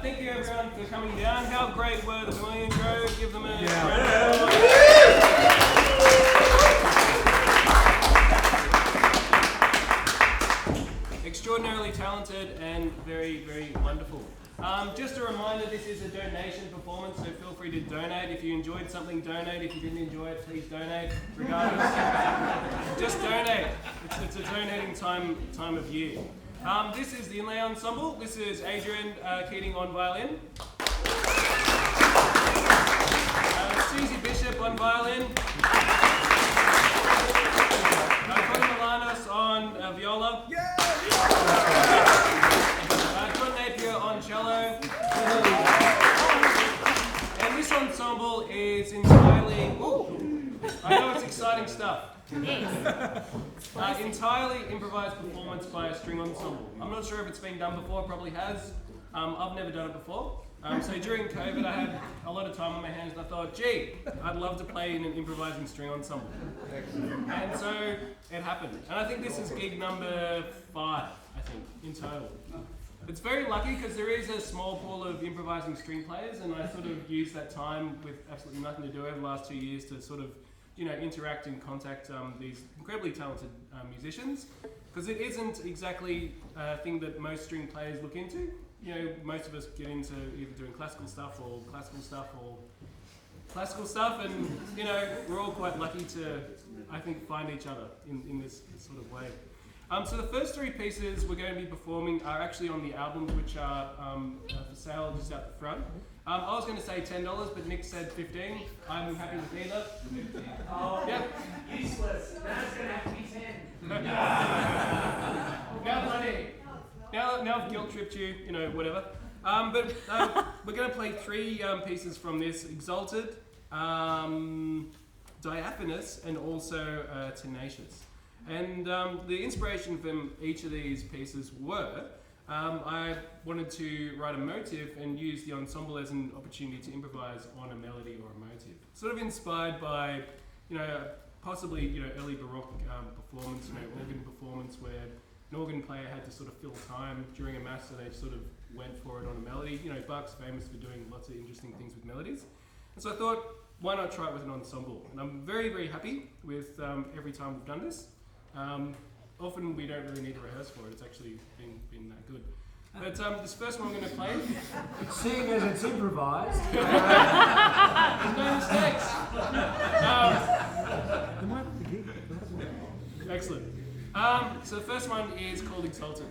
Thank you everyone for coming down. How great were the Violin crew? Give them a Extraordinarily talented and very, very wonderful. Just a reminder, this is a donation performance, so feel free to donate. If you enjoyed something, donate. If you didn't enjoy it, please donate. Regardless, just donate. It's a donating time of year. This is the Inlay Ensemble. This is Adrian Keating on violin. Susie Bishop on violin. Malanos on viola. Napier on cello. And this ensemble is entirely, I know it's exciting stuff. Entirely improvised performance by a string ensemble. I'm not sure if it's been done before, probably has. I've never done it before. So during COVID I had a lot of time on my hands and I thought, gee, I'd love to play in an improvising string ensemble. And so it happened. And I think this is gig number 5, I think, in total. It's very lucky because there is a small pool of improvising string players and I sort of used that time with absolutely nothing to do over the last 2 years to sort of, interact and contact these incredibly talented musicians, because it isn't exactly a thing that most string players look into. Most of us get into either doing classical stuff, and we're all quite lucky to, I think, find each other in this sort of way. So the first 3 pieces we're going to be performing are actually on the albums, which are for sale just out the front. I was going to say $10, but Nick said 15. I'm happy with either. 15. Oh, yeah. Useless. Now it's going to have to be 10. Now I've guilt tripped you, whatever. But we're going to play 3 pieces from this: Exalted, Diaphragus, and also Tenacious. And the inspiration from each of these pieces were, I wanted to write a motive and use the ensemble as an opportunity to improvise on a melody or a motive. Sort of inspired by, possibly, early Baroque performance, organ performance, where an organ player had to sort of fill time during a mass, so they sort of went for it on a melody. Bach's famous for doing lots of interesting things with melodies. And so I thought, why not try it with an ensemble? And I'm very, very happy with every time we've done this. Often we don't really need to rehearse for it, it's actually been that good. But this first one I'm going to play... Seeing as it's improvised... There's no mistakes! Excellent. So the first one is called Exalted.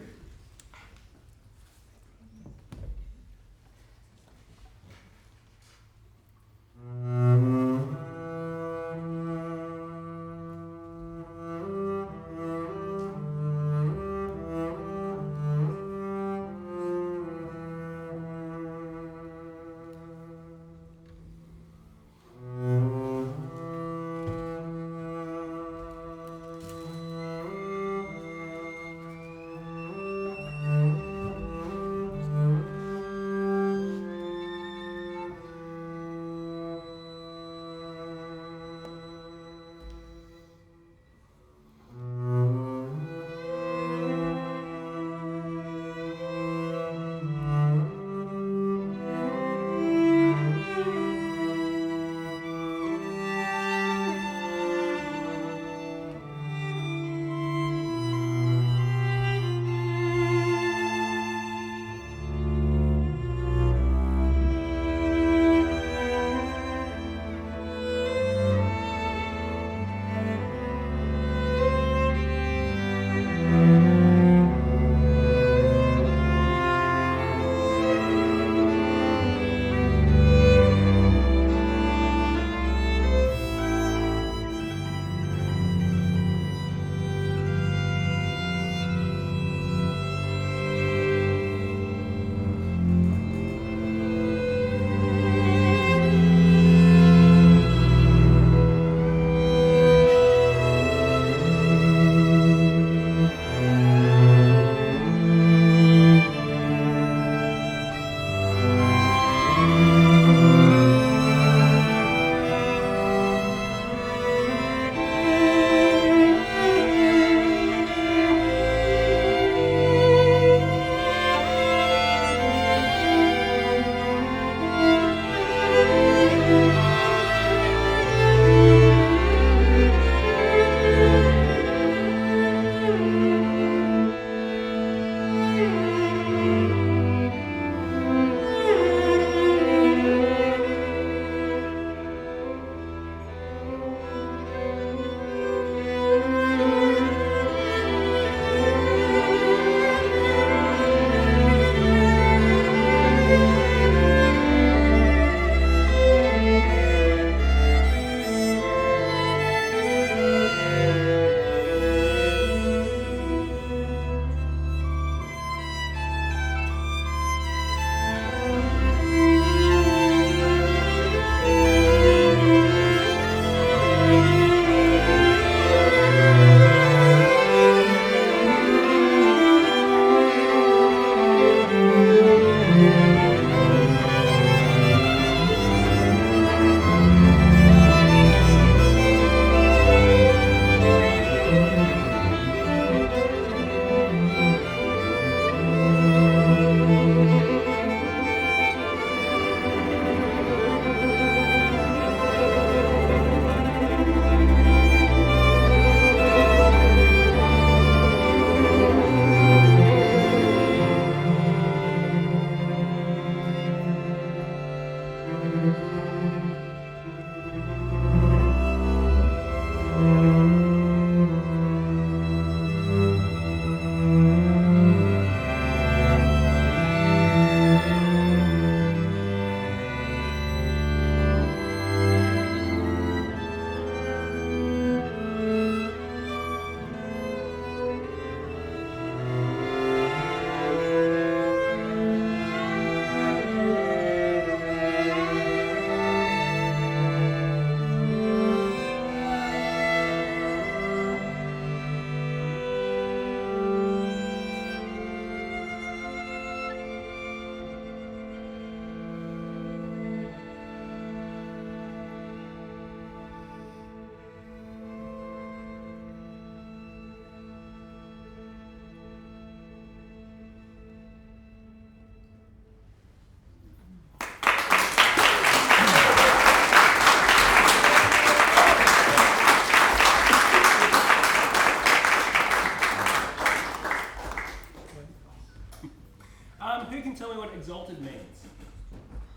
exalted means?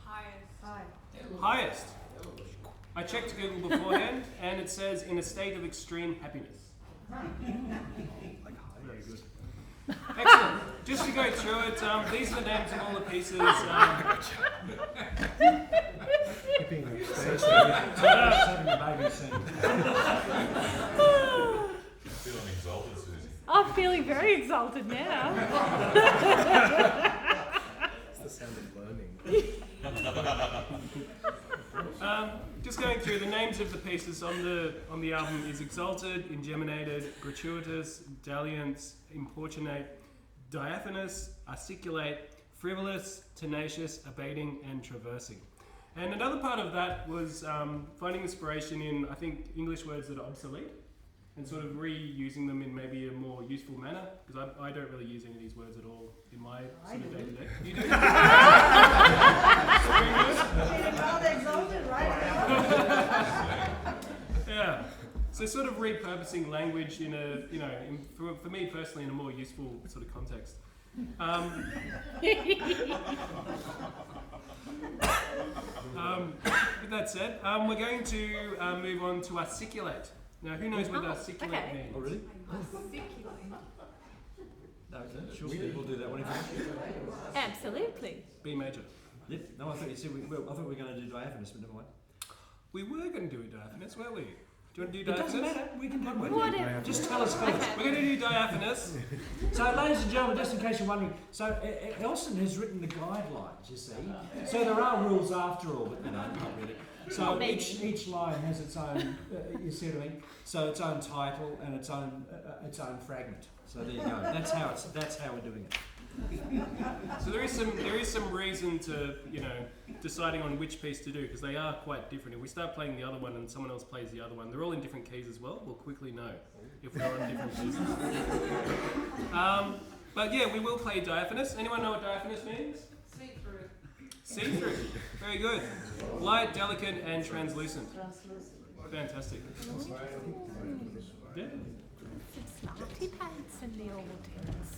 Highest. Highest. I checked Google beforehand, and it says in a state of extreme happiness. Very good. Excellent. Just to go through it, these are the names of all the pieces. Having a baby soon. Feeling exalted, Susie. I'm feeling very exalted now. It's the sound of learning. Just going through the names of the pieces on the album is Exalted, Ingeminated, Gratuitous, Dalliance, Importunate, Diaphanous, Articulate, Frivolous, Tenacious, Abating, and Traversing. And another part of that was finding inspiration in, I think, English words that are obsolete and sort of reusing them in maybe a more useful manner, because I don't really use any of these words at all in my sort of day-to-day. You do? Exalted, right? Yeah. So sort of repurposing language in a, for me personally, in a more useful sort of context. With that said, we're going to move on to articulate. Now, who knows what articulate okay. means? Oh, really? Articulate. No, sure. We'll do that one if you Absolutely. B major. Yep. No, I thought you said I thought we were going to do diaphanous, but never mind. We were going to do a diaphanous, weren't we? Do you want to do It diaphanous? doesn't matter. We can do one. Whatever. Just tell us first. Okay. We're going to do diaphanous. So, ladies and gentlemen, just in case you're wondering, so Elsen has written the guidelines, you see. So there are rules after all, but not really. So each line has its own, you see what I mean? So its own title and its own fragment. So there you go. That's how we're doing it. So there is some reason to, deciding on which piece to do, because they are quite different. If we start playing the other one and someone else plays the other one, they're all in different keys as well. We'll quickly know if we're on different pieces. But yeah, we will play diaphanous. Anyone know what diaphanous means? See-through. See-through. Very good. Light, delicate, and translucent. Fantastic. Yeah. Some smarty pants in the audience.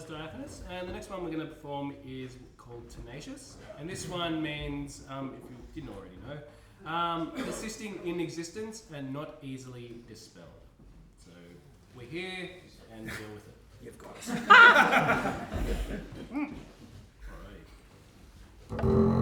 Diaphragus, and the next one we're going to perform is called Tenacious, and this one means, if you didn't already know, persisting in existence and not easily dispelled. So we're here and deal with it. You've got us. Alright.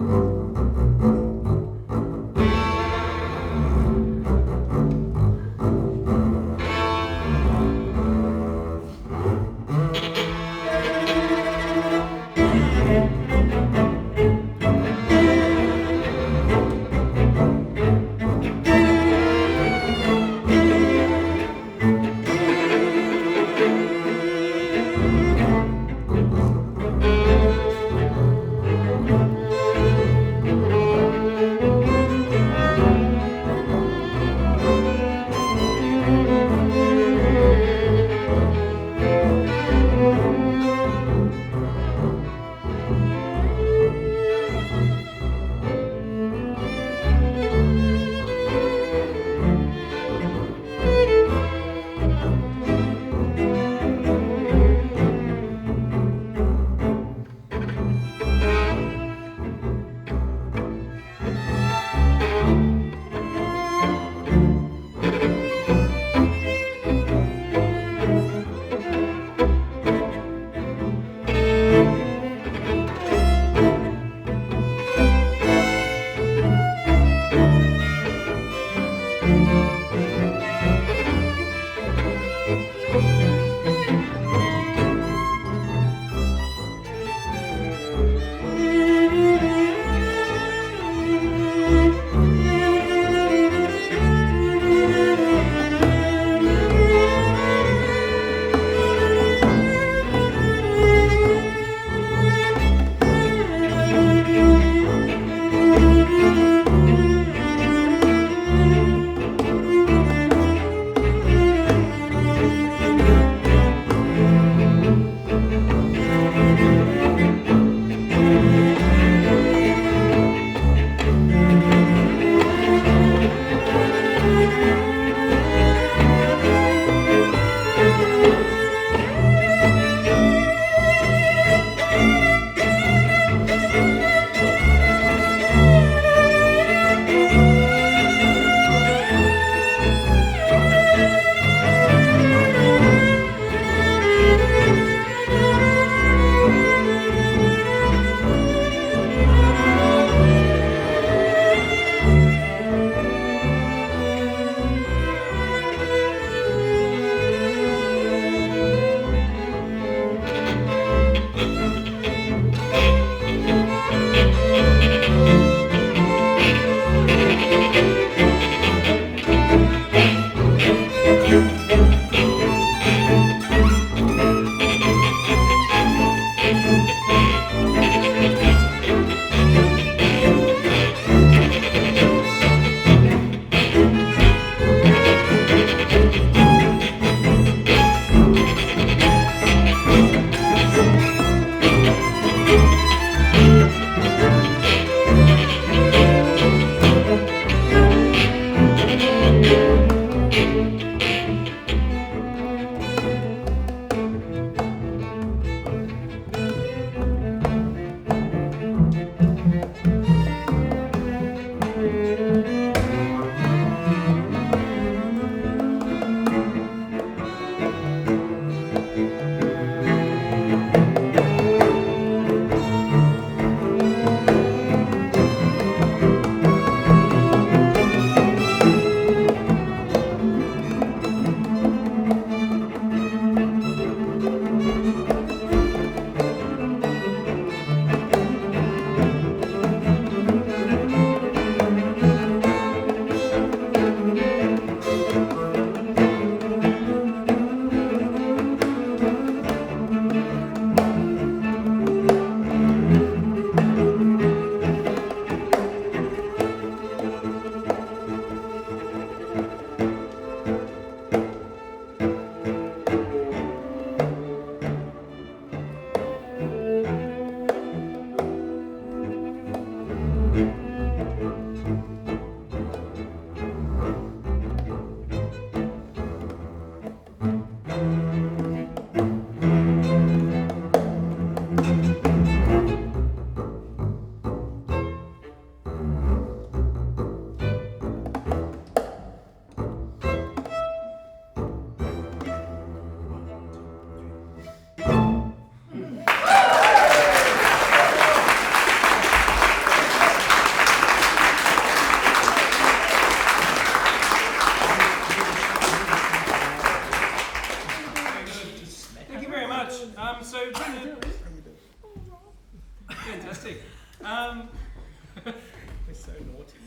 We're so naughty.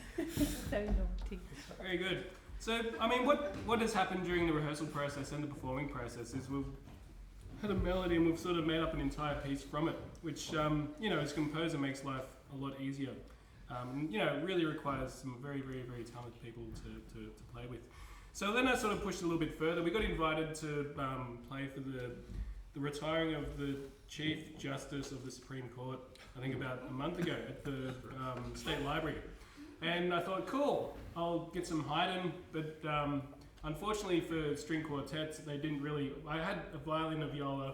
So naughty. Very good. So, I mean, what has happened during the rehearsal process and the performing process is we've had a melody and we've sort of made up an entire piece from it, which, you know, as a composer makes life a lot easier. You know, it really requires some very, very, very talented people to play with. So then I sort of pushed a little bit further. We got invited to play for the retiring of the Chief Justice of the Supreme Court, I think about a month ago at the State Library. And I thought, cool, I'll get some Haydn, but unfortunately for string quartets, they didn't really... I had a violin, a viola,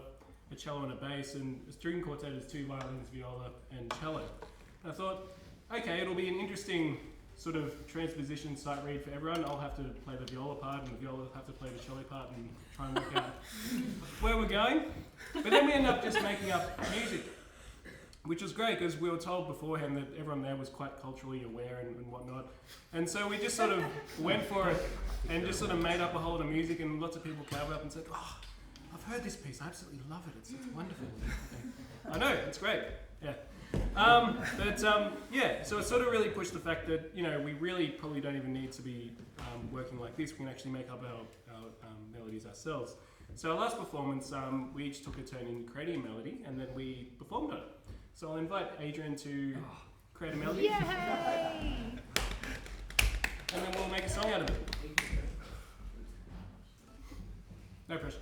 a cello and a bass, and a string quartet is 2 violins, viola and cello. And I thought, okay, it'll be an interesting sort of transposition sight read for everyone. I'll have to play the viola part and the viola will have to play the cello part and try and work out where we're going. But then we end up just making up music, which was great because we were told beforehand that everyone there was quite culturally aware and whatnot. And so we just sort of went for it and just sort of made up a whole lot of music, and lots of people came up and said, oh, I've heard this piece, I absolutely love it, it's wonderful. I know, it's great, yeah. Yeah, so it sort of really pushed the fact that, you know, we really probably don't even need to be working like this. We can actually make up our melodies ourselves. So our last performance, we each took a turn in creating a melody and then we performed on it. So I'll invite Adrian to create a melody. Yay! And then we'll make a song out of it. No pressure.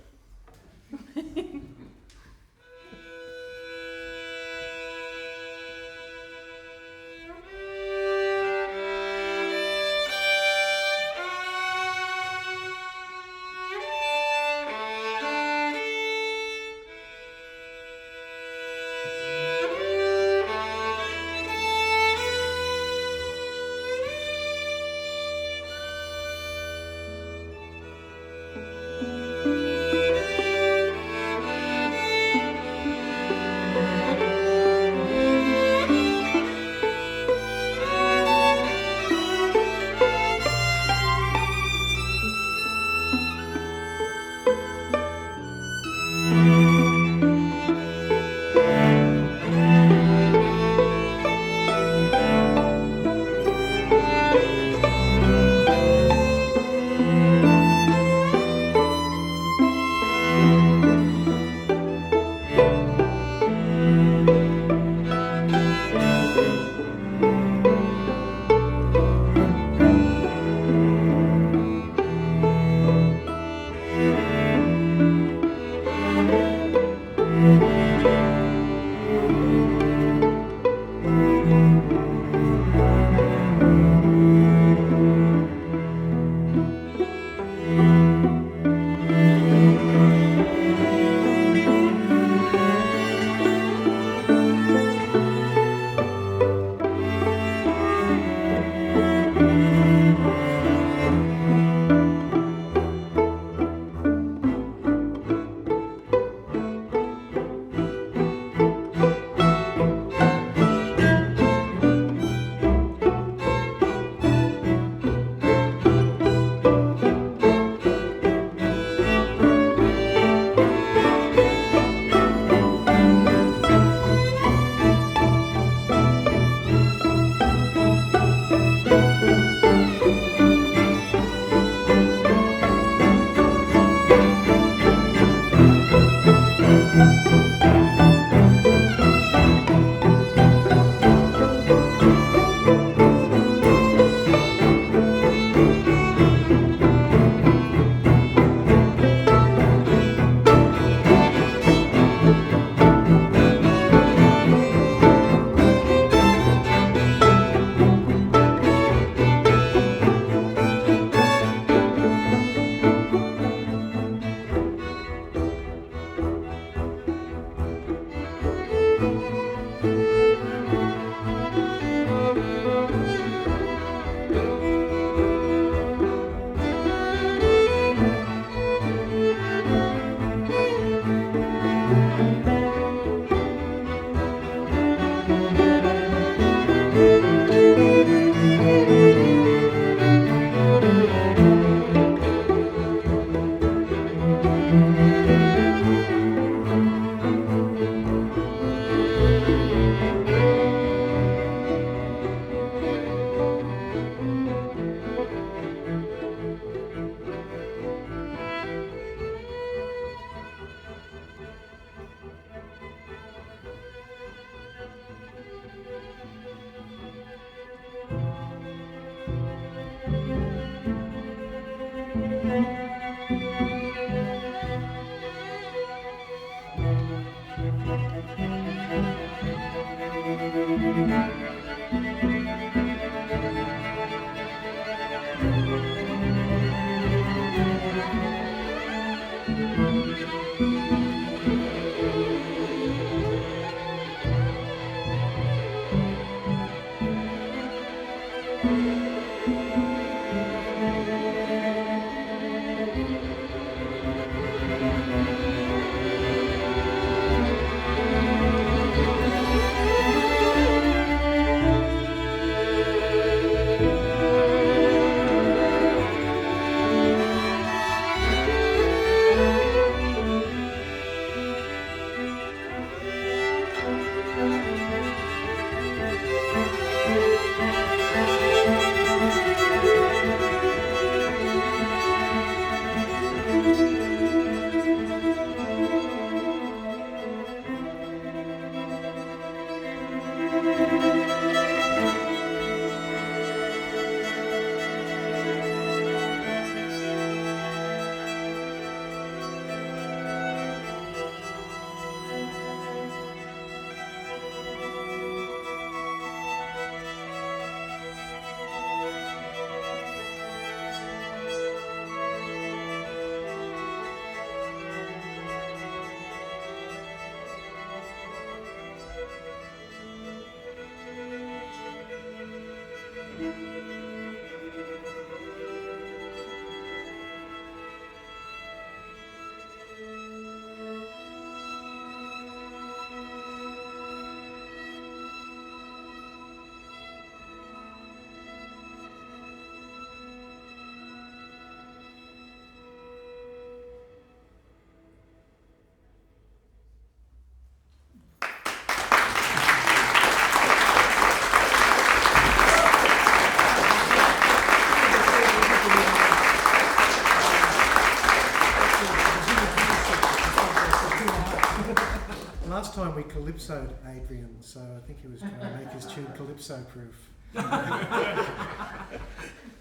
last time we calypsoed Adrian, so I think he was trying to make his tune calypso proof.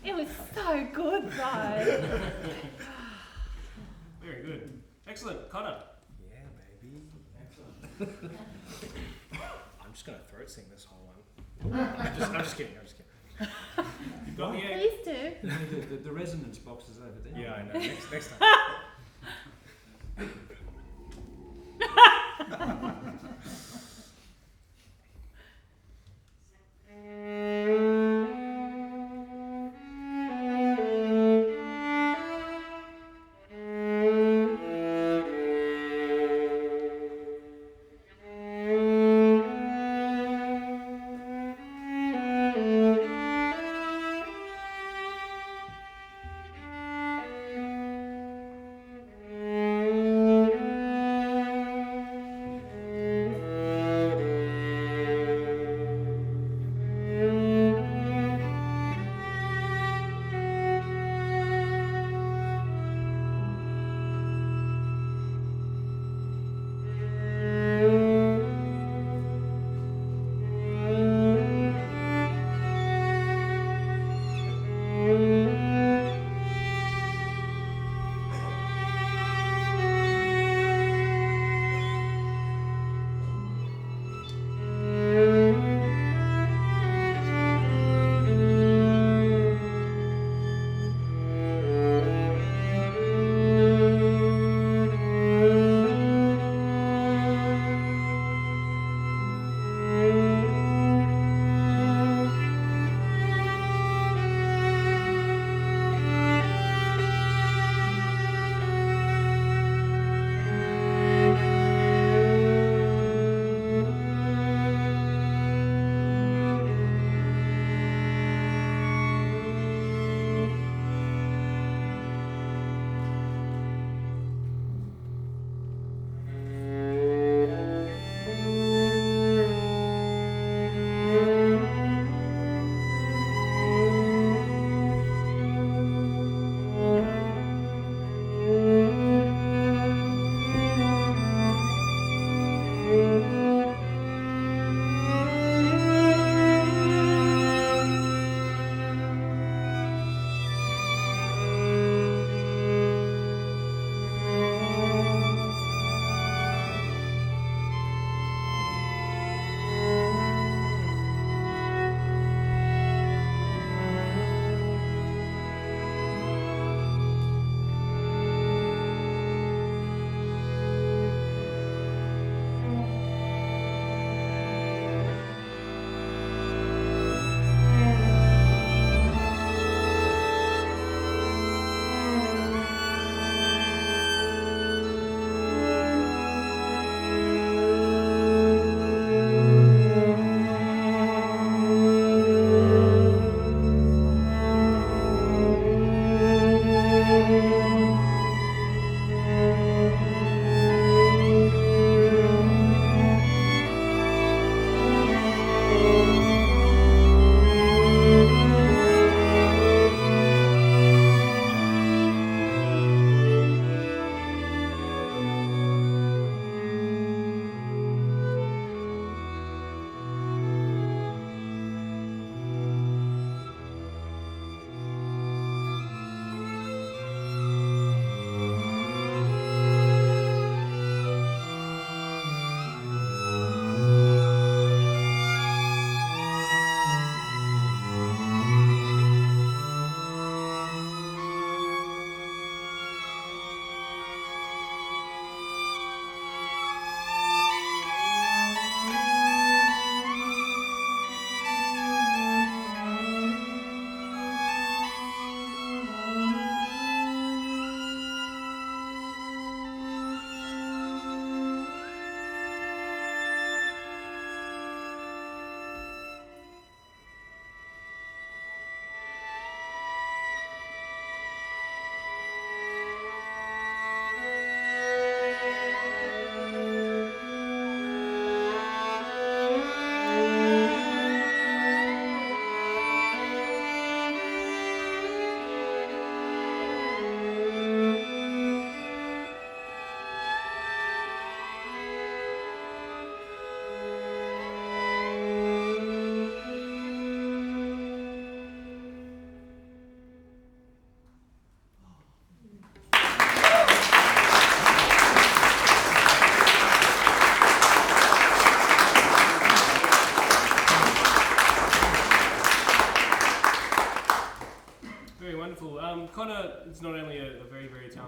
It was so good though. Very good. Excellent. Connor. Yeah, baby. I'm just going to throat sing this whole one. I'm just kidding. You've got the egg. Please do. The resonance box is over there. Yeah, I know. Next time.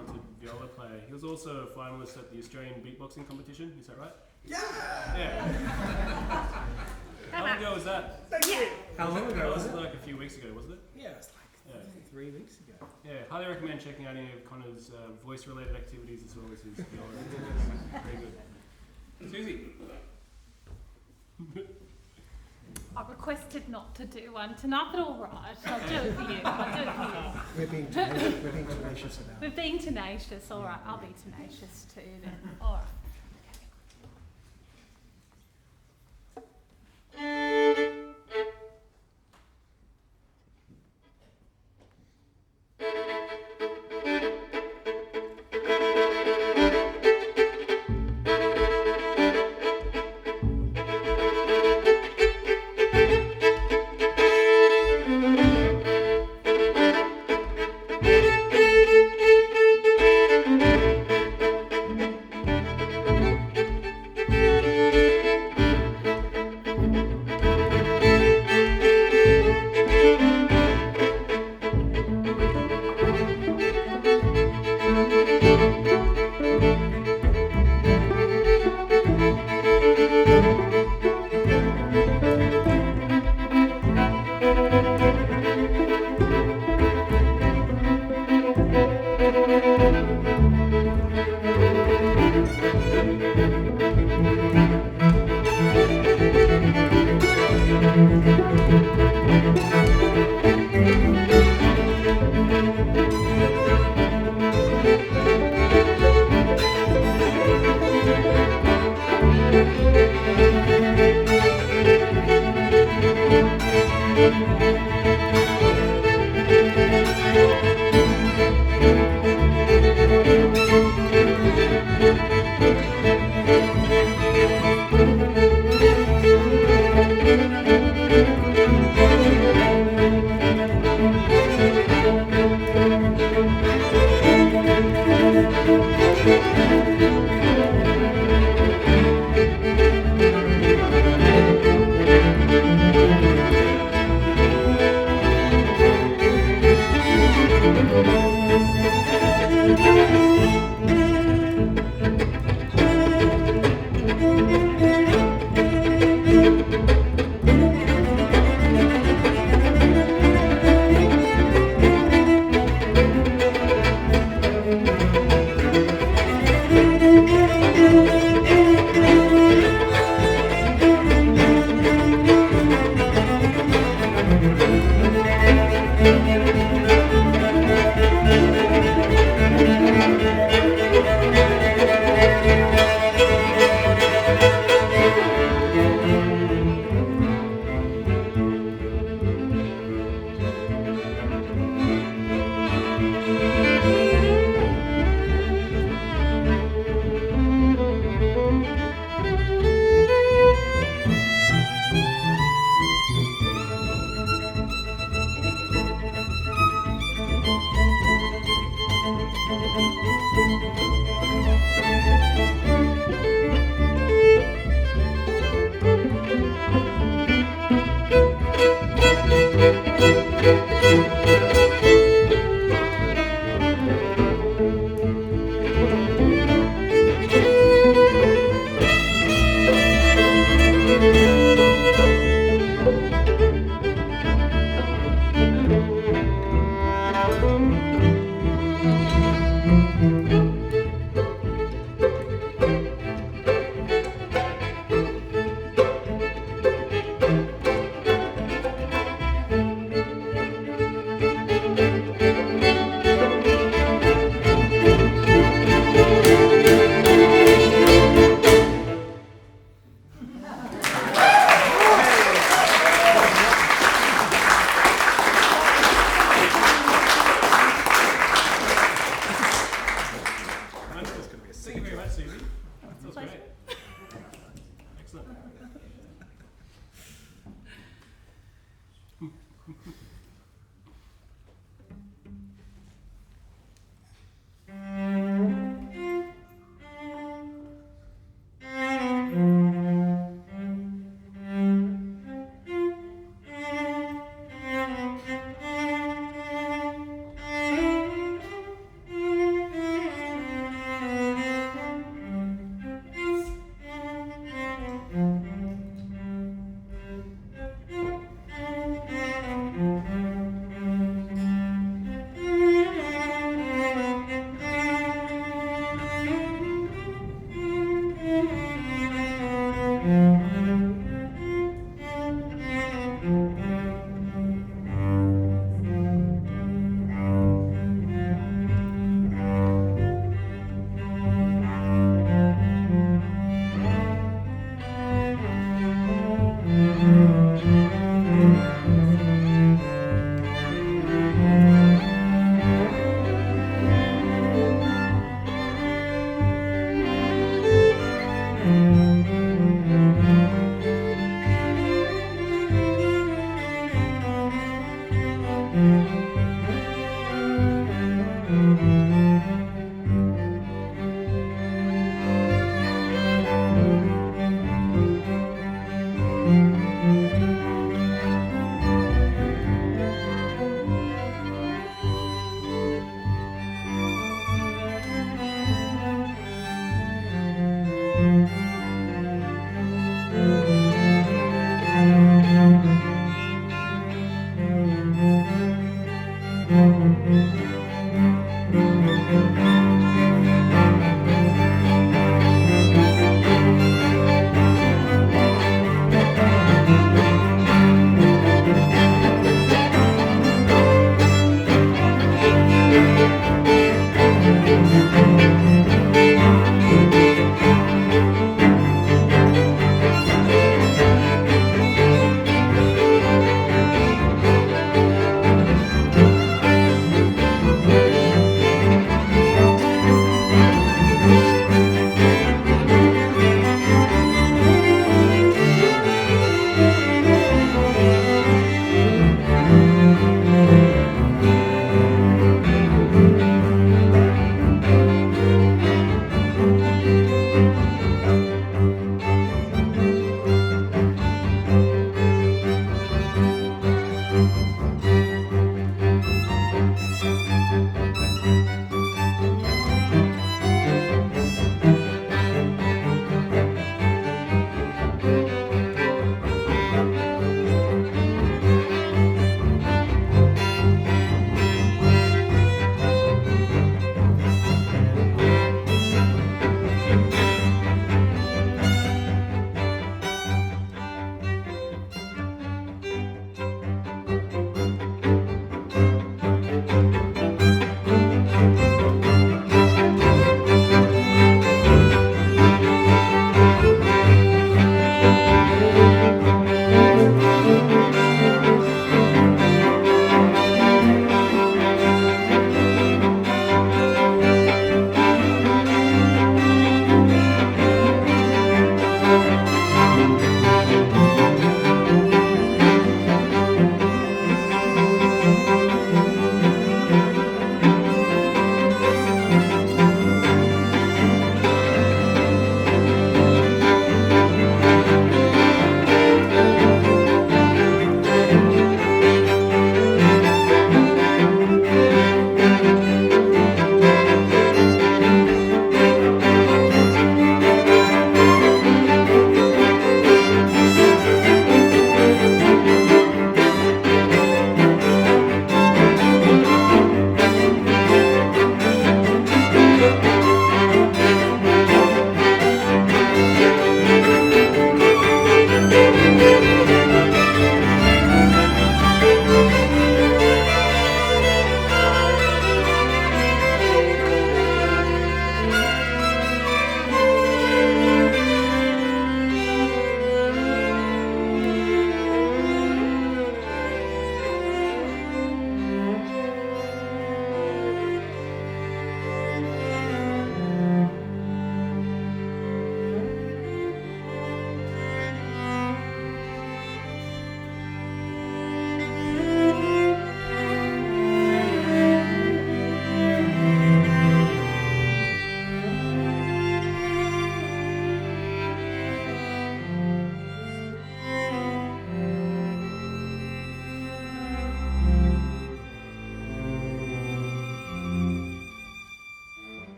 talented viola player. He was also a finalist at the Australian beatboxing competition. Is that right? Yeah. How long ago was that? How long ago That was was it? like a few weeks ago, wasn't it? Yeah, it's like 3 weeks ago. Yeah, highly recommend checking out any of Connor's voice-related activities as well as his viola. Very good. Susie. I requested not to do one tonight, but all right. I'll do it for you. I'll do it for you. We're being tenacious about We're it. being tenacious. All right. I'll be tenacious too then. All right.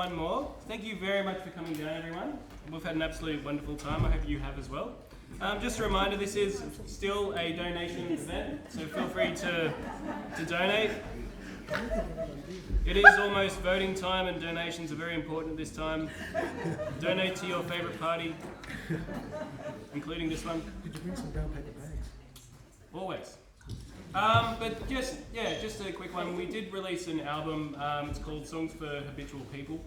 one more. Thank you very much for coming down, everyone. We've had an absolute wonderful time. I hope you have as well. Just a reminder, this is still a donation event, so feel free to donate. It is almost voting time, and donations are very important this time. Donate to your favourite party, including this one. Did you bring some brown paper bags? Always. But just a quick one. We did release an album. It's called Songs for Habitual People.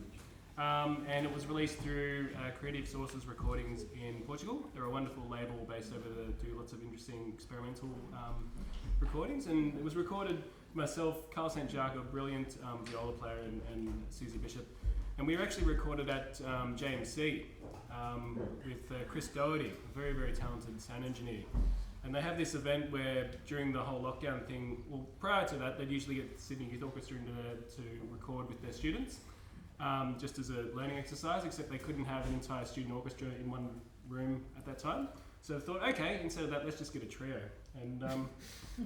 And it was released through Creative Sources Recordings in Portugal. They're a wonderful label based over there that do lots of interesting experimental recordings. And it was recorded myself, Carl St. Jacques, a brilliant viola player, and Susie Bishop. And we were actually recorded at JMC with Chris Doherty, a very, very talented sound engineer. And they have this event where during the whole lockdown thing, well, prior to that, they'd usually get Sydney Youth Orchestra into there to record with their students. Just as a learning exercise, except they couldn't have an entire student orchestra in one room at that time. So I thought, okay, instead of that, let's just get a trio.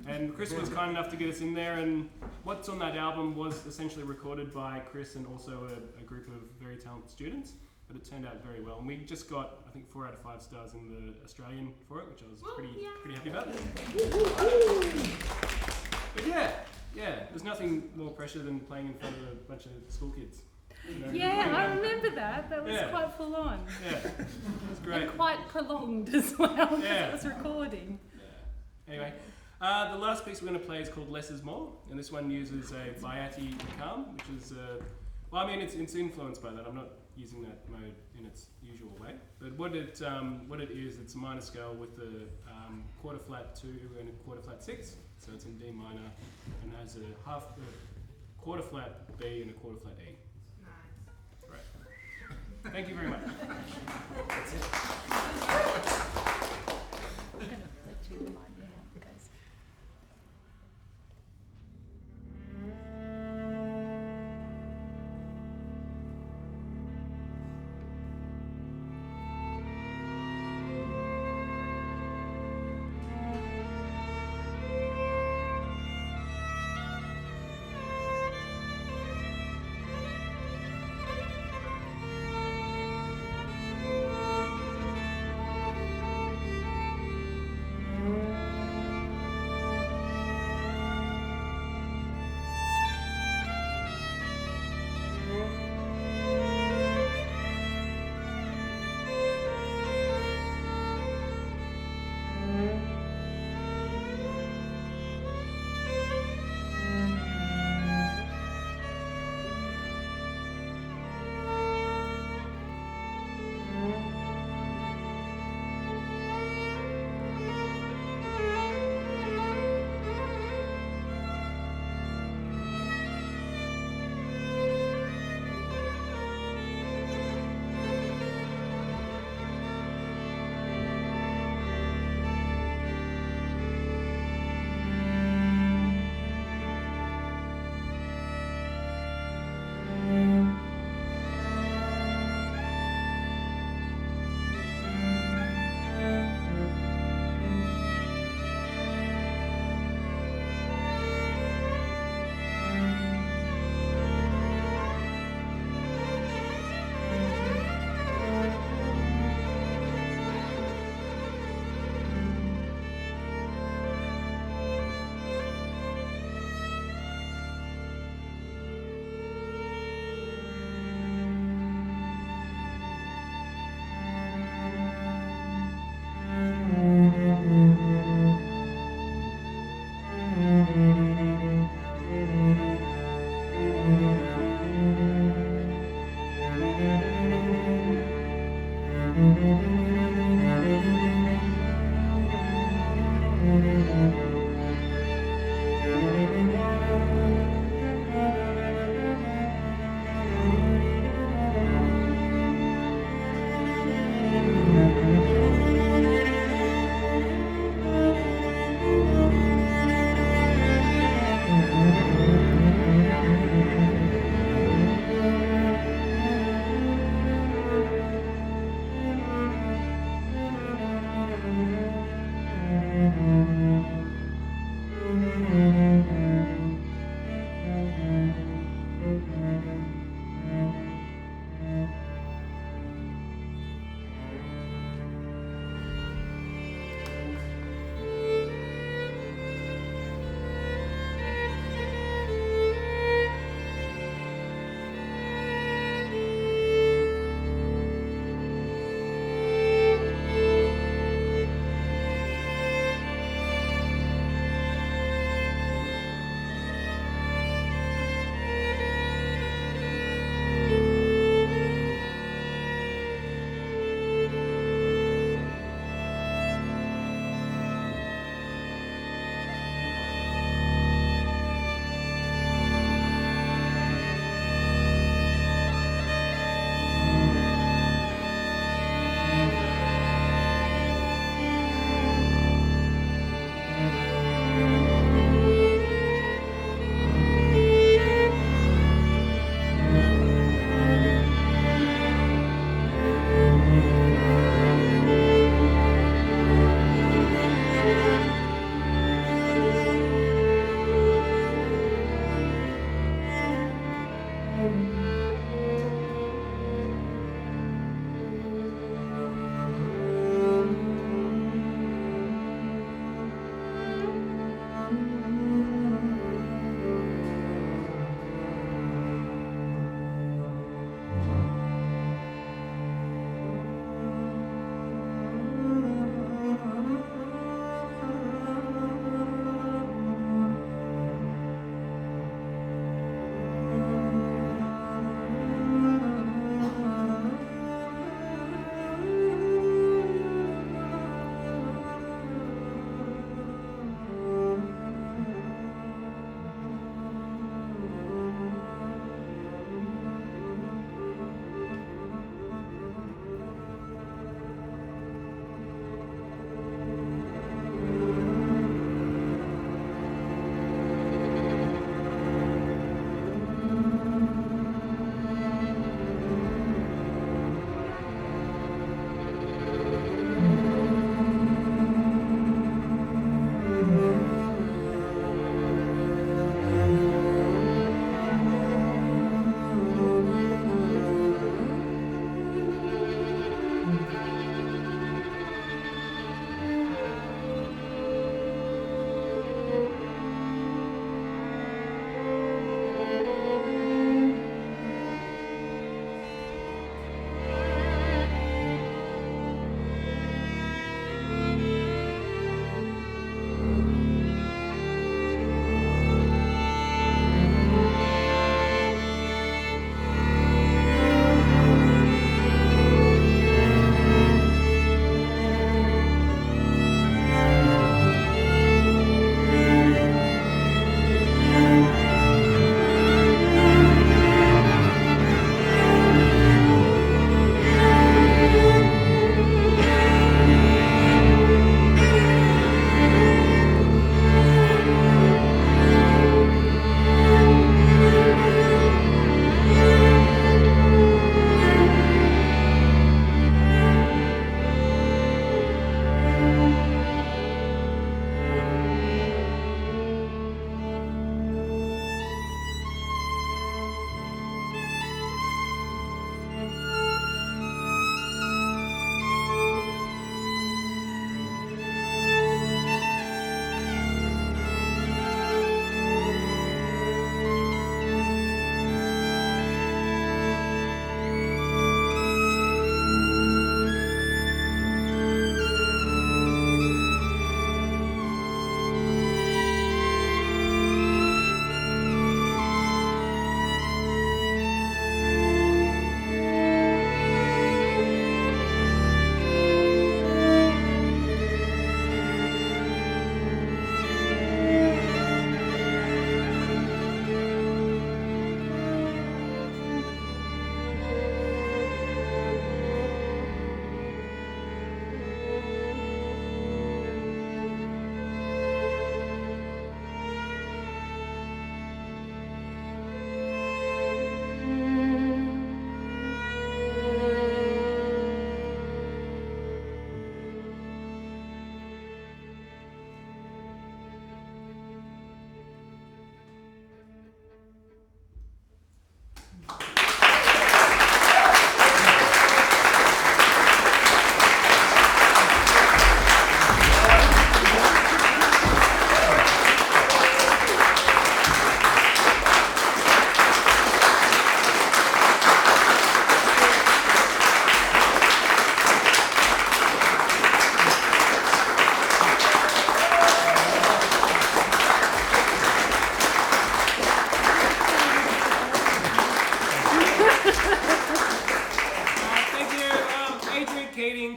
And Chris was kind enough to get us in there, and what's on that album was essentially recorded by Chris and also a group of very talented students, but it turned out very well. And we just got, I think, 4 out of 5 stars in the Australian for it, which I was pretty happy about. But yeah, there's nothing more pressure than playing in front of a bunch of school kids. You know? Yeah, I remember that. That was quite full on. Yeah, it's great. And quite prolonged as well, because it was recording. Yeah. Anyway, the last piece we're going to play is called Less is More, and this one uses a Baiati Makam, which is, well, I mean, it's influenced by that. I'm not using that mode in its usual way, but what it is, it's a minor scale with a quarter flat 2 and a quarter flat 6, so it's in D minor, and has a quarter flat B and a quarter flat E. Thank you very much. That's it. I'm going to let you remind me how it goes.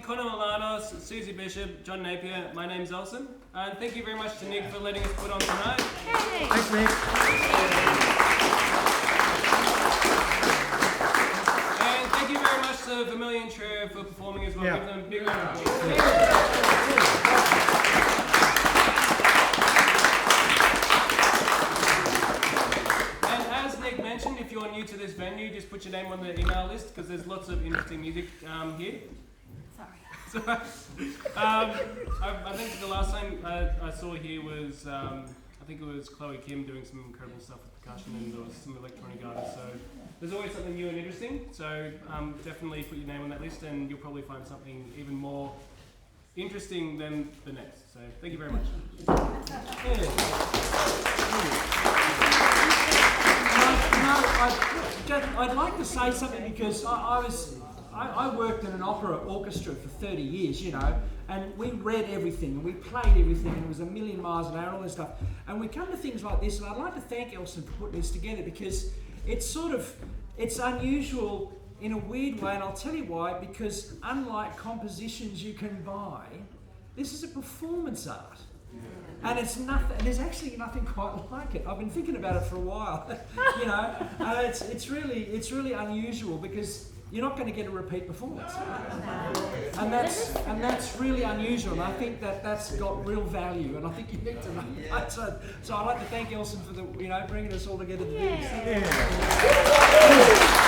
Connor Malanos, Susie Bishop, John Napier. My name's Elsen. And thank you very much to Nick for letting us put on tonight. Yay. Thanks, Nick. And thank you very much to Vermilion Trio for performing as well. Yeah. Give them a big round of applause. And as Nick mentioned, if you're new to this venue, just put your name on the email list because there's lots of interesting music here. Sorry. I think the last time I saw here was, I think it was Chloe Kim doing some incredible stuff with percussion, and there was some electronic artists. So there's always something new and interesting. So definitely put your name on that list, and you'll probably find something even more interesting than the next. So thank you very much. I'd like to say something because I worked in an opera orchestra for 30 years, you know, and we read everything and we played everything and it was a million miles an hour and all this stuff. And we come to things like this, and I'd like to thank Elsen for putting this together because it's unusual in a weird way, and I'll tell you why, because unlike compositions you can buy, this is a performance art. And it's nothing. There's actually nothing quite like it. I've been thinking about it for a while, you know. And it's really unusual because you're not going to get a repeat performance, and that's really unusual. And I think that's got real value, and I think you need to know that. So I'd like to thank Elsen for bringing us all together to do this. Yeah.